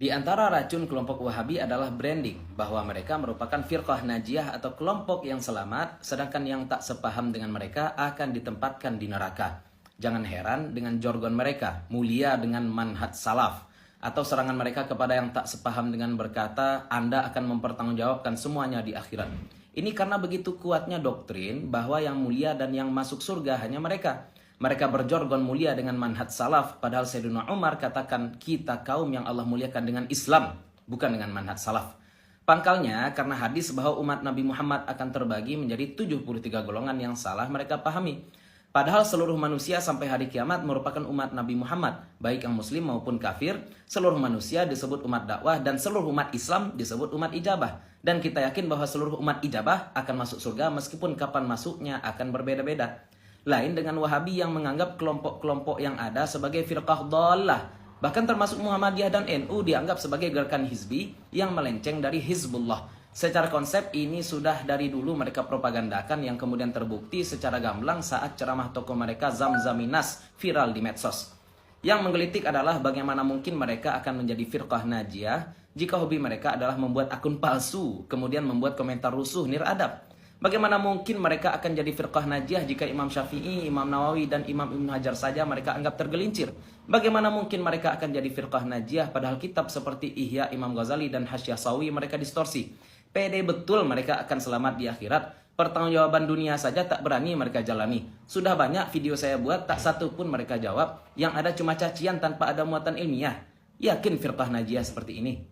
Di antara racun kelompok Wahabi adalah branding, bahwa mereka merupakan firqah najiyah atau kelompok yang selamat, sedangkan yang tak sepaham dengan mereka akan ditempatkan di neraka. Jangan heran dengan jargon mereka, mulia dengan manhaj salaf, atau serangan mereka kepada yang tak sepaham dengan berkata, Anda akan mempertanggungjawabkan semuanya di akhirat. Ini karena begitu kuatnya doktrin bahwa yang mulia dan yang masuk surga hanya mereka. Mereka berjargon mulia dengan manhaj salaf, padahal Sayyidina Umar katakan kita kaum yang Allah muliakan dengan Islam, bukan dengan manhaj salaf. Pangkalnya karena hadis bahwa umat Nabi Muhammad akan terbagi menjadi 73 golongan yang salah mereka pahami. Padahal seluruh manusia sampai hari kiamat merupakan umat Nabi Muhammad, baik yang muslim maupun kafir. Seluruh manusia disebut umat dakwah dan seluruh umat Islam disebut umat ijabah. Dan kita yakin bahwa seluruh umat ijabah akan masuk surga meskipun kapan masuknya akan berbeda-beda. Lain dengan Wahabi yang menganggap kelompok-kelompok yang ada sebagai firqah dhalah. Bahkan termasuk Muhammadiyah dan NU dianggap sebagai gerakan hizbi yang melenceng dari Hizbullah. Secara konsep ini sudah dari dulu mereka propagandakan yang kemudian terbukti secara gamblang saat ceramah tokoh mereka Zamzaminas viral di medsos. Yang menggelitik adalah bagaimana mungkin mereka akan menjadi firqah najiyah jika hobi mereka adalah membuat akun palsu, kemudian membuat komentar rusuh niradab. Bagaimana mungkin mereka akan jadi firqah najiyah jika Imam Syafi'i, Imam Nawawi, dan Imam Ibnu Hajar saja mereka anggap tergelincir? Bagaimana mungkin mereka akan jadi firqah najiyah padahal kitab seperti Ihya Imam Ghazali dan Hasyiah Sawi mereka distorsi? Pede betul mereka akan selamat di akhirat. Pertanggungjawaban dunia saja tak berani mereka jalani. Sudah banyak video saya buat, tak satu pun mereka jawab. Yang ada cuma cacian tanpa ada muatan ilmiah. Yakin firqah najiyah seperti ini?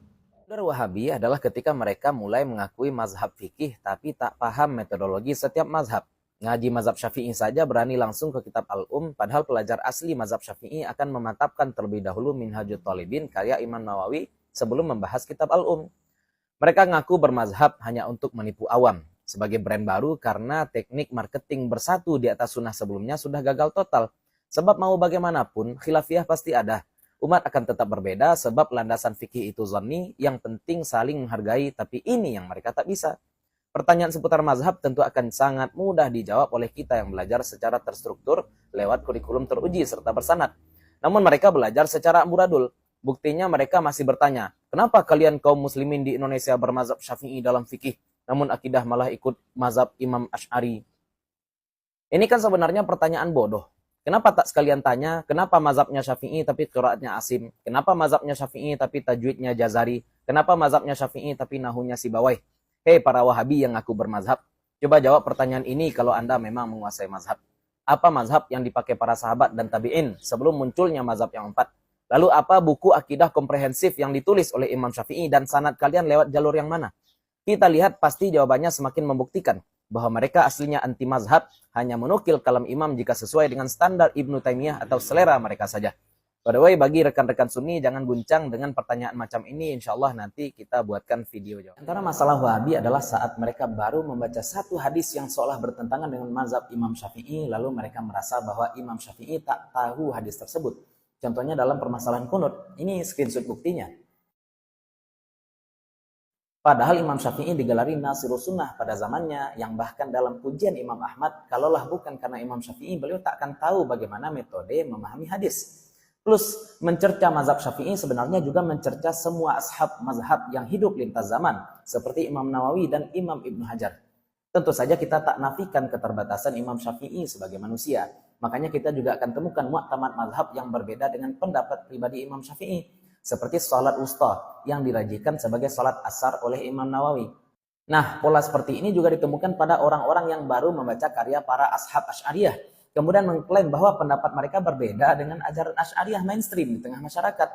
Wahabi adalah ketika mereka mulai mengakui mazhab fikih tapi tak paham metodologi setiap mazhab. Ngaji mazhab Syafi'i saja berani langsung ke kitab padahal pelajar asli mazhab Syafi'i akan memantapkan terlebih dahulu Minhajut Thalibin karya Imam Nawawi sebelum membahas kitab Mereka ngaku bermazhab hanya untuk menipu awam sebagai brand baru karena teknik marketing bersatu di atas sunnah sebelumnya sudah gagal total. Sebab mau bagaimanapun khilafiyah pasti ada. Umat akan tetap berbeda sebab landasan fikih itu zanni, yang penting saling menghargai, tapi ini yang mereka tak bisa. Pertanyaan seputar mazhab tentu akan sangat mudah dijawab oleh kita yang belajar secara terstruktur lewat kurikulum teruji serta bersanad. Namun mereka belajar secara amburadul. Buktinya mereka masih bertanya, kenapa kalian kaum muslimin di Indonesia bermazhab Syafi'i dalam fikih, namun akidah malah ikut mazhab Imam Asy'ari? Ini kan sebenarnya pertanyaan bodoh. Kenapa tak sekalian tanya, kenapa mazhabnya Syafi'i tapi qiraatnya Asim? Kenapa mazhabnya Syafi'i tapi tajwidnya Jazari? Kenapa mazhabnya Syafi'i tapi nahunya Sibawai? Hei para Wahabi yang ngaku bermazhab, coba jawab pertanyaan ini kalau Anda memang menguasai mazhab. Apa mazhab yang dipakai para sahabat dan tabi'in sebelum munculnya mazhab yang 4? Lalu apa buku akidah komprehensif yang ditulis oleh Imam Syafi'i dan sanad kalian lewat jalur yang mana? Kita lihat pasti jawabannya semakin membuktikan bahwa mereka aslinya anti mazhab, hanya menukil kalam imam jika sesuai dengan standar Ibnu Taimiyah atau selera mereka saja. By the way, bagi rekan-rekan Sunni jangan guncang dengan pertanyaan macam ini, insya Allah nanti kita buatkan video jawab. Antara masalah Wahabi adalah saat mereka baru membaca satu hadis yang seolah bertentangan dengan mazhab Imam Syafi'i, lalu mereka merasa bahwa Imam Syafi'i tak tahu hadis tersebut. Contohnya dalam permasalahan kunut, ini screenshot buktinya. Padahal Imam Syafi'i digelari Nasirus Sunnah pada zamannya, yang bahkan dalam pujian Imam Ahmad, kalaulah bukan karena Imam Syafi'i, beliau tak akan tahu bagaimana metode memahami hadis. Plus, mencerca mazhab Syafi'i sebenarnya juga mencerca semua ashab mazhab yang hidup lintas zaman, seperti Imam Nawawi dan Imam Ibnu Hajar. Tentu saja kita tak nafikan keterbatasan Imam Syafi'i sebagai manusia. Makanya kita juga akan temukan mu'tamad mazhab yang berbeda dengan pendapat pribadi Imam Syafi'i. Seperti salat wusta yang dirajikan sebagai salat asar oleh Imam Nawawi. Nah, pola seperti ini juga ditemukan pada orang-orang yang baru membaca karya para ashab Asy'ariyah. Kemudian mengklaim bahwa pendapat mereka berbeda dengan ajaran Asy'ariyah mainstream di tengah masyarakat.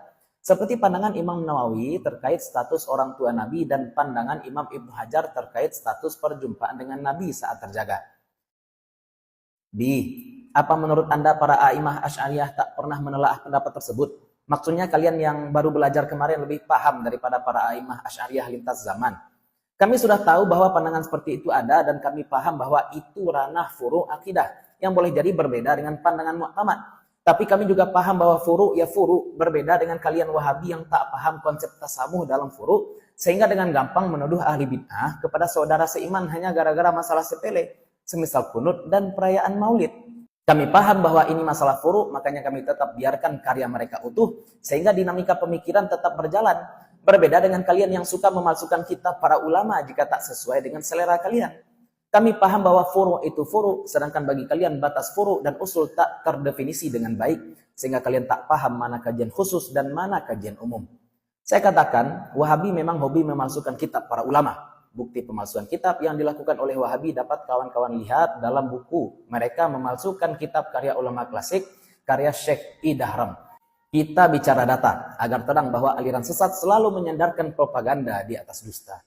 Seperti pandangan Imam Nawawi terkait status orang tua Nabi dan pandangan Imam Ibnu Hajar terkait status perjumpaan dengan Nabi saat terjaga. Apa menurut Anda para a'imah Asy'ariyah tak pernah menelaah pendapat tersebut? Maksudnya kalian yang baru belajar kemarin lebih paham daripada para a'imah Asy'ariyah lintas zaman. Kami sudah tahu bahwa pandangan seperti itu ada dan kami paham bahwa itu ranah furu' akidah yang boleh jadi berbeda dengan pandangan mu'tamad. Tapi kami juga paham bahwa furu' ya furu' berbeda dengan kalian Wahabi yang tak paham konsep tasamuh dalam furu' sehingga dengan gampang menuduh ahli bid'ah kepada saudara seiman hanya gara-gara masalah sepele, semisal kunut dan perayaan Maulid. Kami paham bahwa ini masalah furu', makanya kami tetap biarkan karya mereka utuh, sehingga dinamika pemikiran tetap berjalan. Berbeda dengan kalian yang suka memalsukan kitab para ulama jika tak sesuai dengan selera kalian. Kami paham bahwa furu' itu furu', sedangkan bagi kalian batas furu' dan usul tak terdefinisi dengan baik, sehingga kalian tak paham mana kajian khusus dan mana kajian umum. Saya katakan, Wahabi memang hobi memalsukan kitab para ulama. Bukti pemalsuan kitab yang dilakukan oleh Wahabi dapat kawan-kawan lihat dalam buku. Mereka memalsukan kitab karya ulama klasik, karya Syekh Idahram. Kita bicara data, agar terang bahwa aliran sesat selalu menyandarkan propaganda di atas dusta.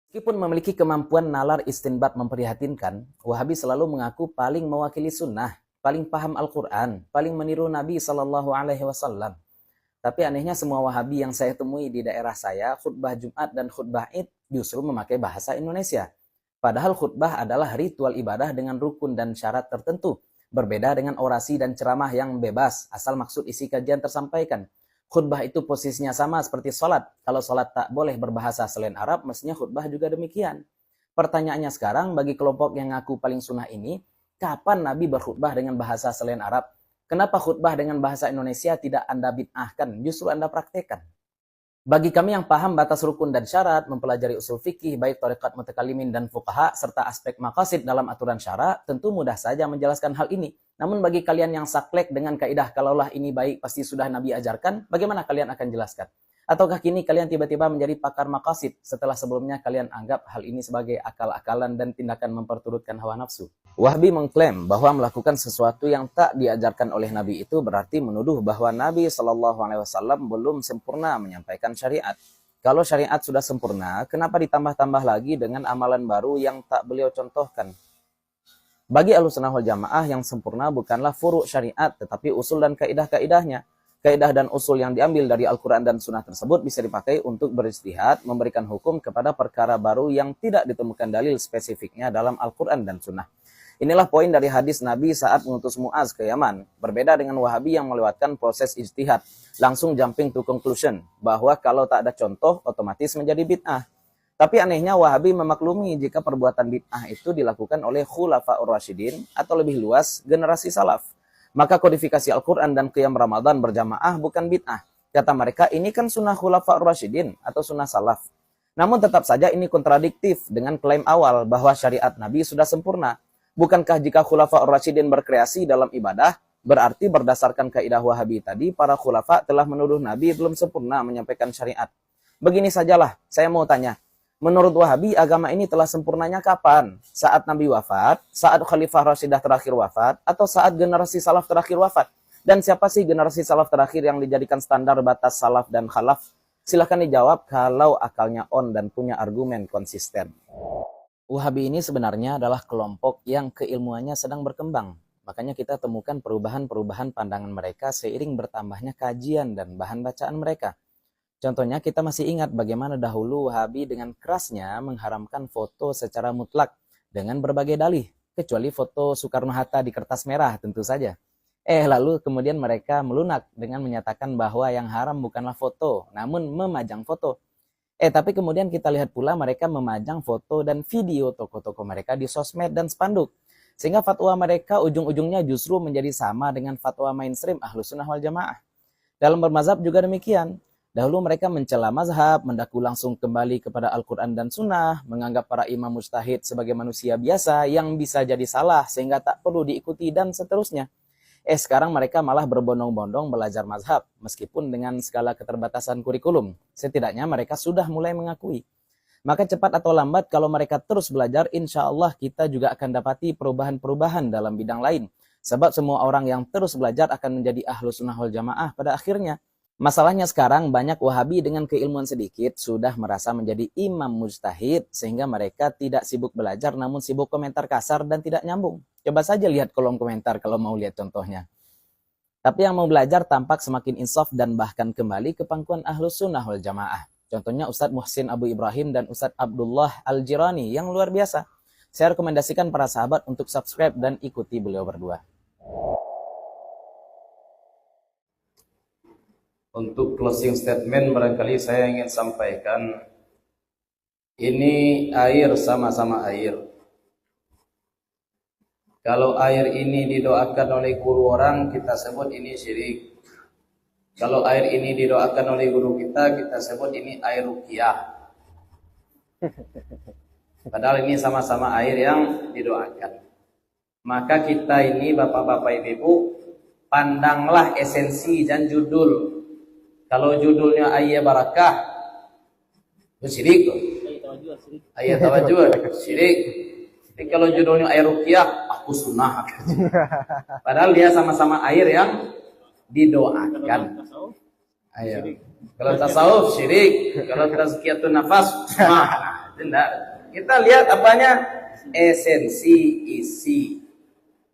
Meskipun memiliki kemampuan nalar istinbat memprihatinkan, Wahabi selalu mengaku paling mewakili sunnah, paling paham Al-Quran, paling meniru Nabi SAW. Tapi anehnya semua Wahabi yang saya temui di daerah saya, khutbah Jumat dan khutbah Id justru memakai bahasa Indonesia. Padahal khutbah adalah ritual ibadah dengan rukun dan syarat tertentu. Berbeda dengan orasi dan ceramah yang bebas, asal maksud isi kajian tersampaikan. Khutbah itu posisinya sama seperti sholat. Kalau sholat tak boleh berbahasa selain Arab, mestinya khutbah juga demikian. Pertanyaannya sekarang, bagi kelompok yang ngaku paling sunnah ini, kapan Nabi berkhutbah dengan bahasa selain Arab? Kenapa khutbah dengan bahasa Indonesia tidak Anda bid'ahkan, justru Anda praktekkan? Bagi kami yang paham batas rukun dan syarat, mempelajari usul fikih, baik thariqat mutakalimin dan fuqaha, serta aspek maqasid dalam aturan syara, tentu mudah saja menjelaskan hal ini. Namun bagi kalian yang saklek dengan kaidah kalaulah ini baik pasti sudah Nabi ajarkan, bagaimana kalian akan jelaskan? Ataukah kini kalian tiba-tiba menjadi pakar maqasid setelah sebelumnya kalian anggap hal ini sebagai akal-akalan dan tindakan memperturutkan hawa nafsu? Wahbi mengklaim bahwa melakukan sesuatu yang tak diajarkan oleh Nabi itu berarti menuduh bahwa Nabi SAW belum sempurna menyampaikan syariat. Kalau syariat sudah sempurna, kenapa ditambah-tambah lagi dengan amalan baru yang tak beliau contohkan? Bagi Ahlussunnah wal Jamaah yang sempurna bukanlah furu' syariat, tetapi usul dan kaidah-kaidahnya. Kaidah dan usul yang diambil dari Al-Quran dan Sunnah tersebut bisa dipakai untuk beristihad, memberikan hukum kepada perkara baru yang tidak ditemukan dalil spesifiknya dalam Al-Quran dan Sunnah. Inilah poin dari hadis Nabi saat mengutus Mu'az ke Yaman. Berbeda dengan Wahabi yang melewatkan proses ijtihad, langsung jumping to conclusion, bahwa kalau tak ada contoh, otomatis menjadi bid'ah. Tapi anehnya Wahabi memaklumi jika perbuatan bid'ah itu dilakukan oleh Khulafaur Rasyidin atau lebih luas generasi salaf. Maka kodifikasi Al-Quran dan qiyam Ramadan berjamaah bukan bid'ah. Kata mereka ini kan sunnah Khulafaur Rasyidin atau sunnah salaf. Namun tetap saja ini kontradiktif dengan klaim awal bahwa syariat Nabi sudah sempurna. Bukankah jika Khulafaur Rasyidin berkreasi dalam ibadah, berarti berdasarkan kaidah Wahabi tadi, para khulafa telah menuduh Nabi belum sempurna menyampaikan syariat. Begini sajalah, saya mau tanya. Menurut Wahabi, agama ini telah sempurnanya kapan? Saat Nabi wafat, saat Khalifah Rashidah terakhir wafat, atau saat generasi salaf terakhir wafat? Dan siapa sih generasi salaf terakhir yang dijadikan standar batas salaf dan khalaf? Silahkan dijawab kalau akalnya on dan punya argumen konsisten. Wahabi ini sebenarnya adalah kelompok yang keilmuannya sedang berkembang. Makanya kita temukan perubahan-perubahan pandangan mereka seiring bertambahnya kajian dan bahan bacaan mereka. Contohnya kita masih ingat bagaimana dahulu Wahabi dengan kerasnya mengharamkan foto secara mutlak dengan berbagai dalih, kecuali foto Soekarno-Hatta di kertas merah tentu saja. Lalu kemudian mereka melunak dengan menyatakan bahwa yang haram bukanlah foto, namun memajang foto. Tapi kemudian kita lihat pula mereka memajang foto dan video tokoh-tokoh mereka di sosmed dan spanduk. Sehingga fatwa mereka ujung-ujungnya justru menjadi sama dengan fatwa mainstream Ahlussunnah wal Jamaah. Dalam bermazhab juga demikian. Dahulu mereka mencela mazhab, mendaku langsung kembali kepada Al-Quran dan Sunnah, menganggap para imam mujtahid sebagai manusia biasa yang bisa jadi salah sehingga tak perlu diikuti dan seterusnya. Sekarang mereka malah berbondong-bondong belajar mazhab, meskipun dengan segala keterbatasan kurikulum. Setidaknya mereka sudah mulai mengakui. Maka cepat atau lambat kalau mereka terus belajar, insya Allah kita juga akan dapati perubahan-perubahan dalam bidang lain. Sebab semua orang yang terus belajar akan menjadi Ahlussunnah wal Jamaah pada akhirnya. Masalahnya sekarang banyak Wahabi dengan keilmuan sedikit sudah merasa menjadi imam mujtahid sehingga mereka tidak sibuk belajar namun sibuk komentar kasar dan tidak nyambung. Coba saja lihat kolom komentar kalau mau lihat contohnya. Tapi yang mau belajar tampak semakin insaf dan bahkan kembali ke pangkuan Ahlussunnah wal Jamaah. Contohnya Ustadz Muhsin Abu Ibrahim dan Ustadz Abdullah Al-Jirani yang luar biasa. Saya rekomendasikan para sahabat untuk subscribe dan ikuti beliau berdua. Untuk closing statement barangkali saya ingin sampaikan, ini air sama-sama air. Kalau air ini didoakan oleh guru orang, kita sebut ini syirik. Kalau air ini didoakan oleh guru kita, kita sebut ini air ruqyah. Padahal ini sama-sama air yang didoakan. Maka kita ini bapak-bapak ibu-ibu, pandanglah esensi dan judul. Kalau judulnya ayat barakah, itu syirik. Ayat tawajuh, syirik. Tapi kalau judulnya air ruqyah, aku sunnah. Padahal dia sama-sama air yang didoakan. Ayo. Kalau tasawuf syirik, kalau tazkiyatun nafas, sunnah. Tidak. Kita lihat apanya? Esensi, isi.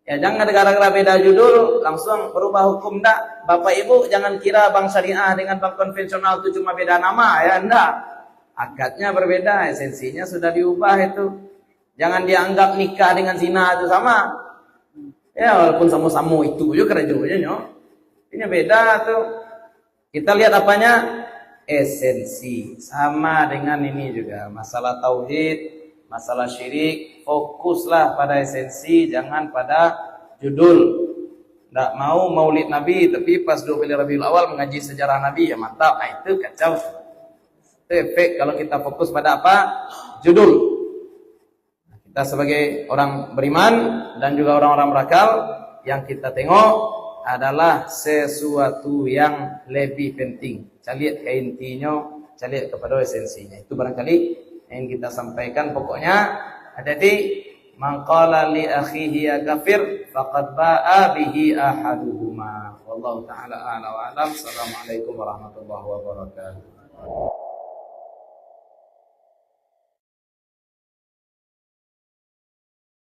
Ya jangan gara-gara beda judul langsung berubah hukum, enggak. Bapak Ibu jangan kira bank syariah dengan bank konvensional itu cuma beda nama, ya enggak. Akadnya berbeda, esensinya sudah diubah itu. Jangan dianggap nikah dengan zina itu sama. Ya walaupun sama-sama itu juga kerajanya, ini beda tuh. Kita lihat apanya? Esensi. Sama dengan ini juga masalah tauhid, masalah syirik, fokuslah pada esensi, jangan pada judul. Nggak mau maulid Nabi tapi pas 12 Rabiul Awal mengaji sejarah Nabi, ya mantap. Nah, itu kacau. Itu efek kalau kita fokus pada apa? Judul. Kita sebagai orang beriman dan juga orang-orang berakal, yang kita tengok adalah sesuatu yang lebih penting. Cari ke intinya, cari kepada esensinya. Itu barangkali yang kita sampaikan. Pokoknya hati-hati, man qala li akhihi ya kafir faqad ba'a bihi ahaduhuma. Wallahu taala a'lam wa alam. Assalamualaikum warahmatullahi wabarakatuh.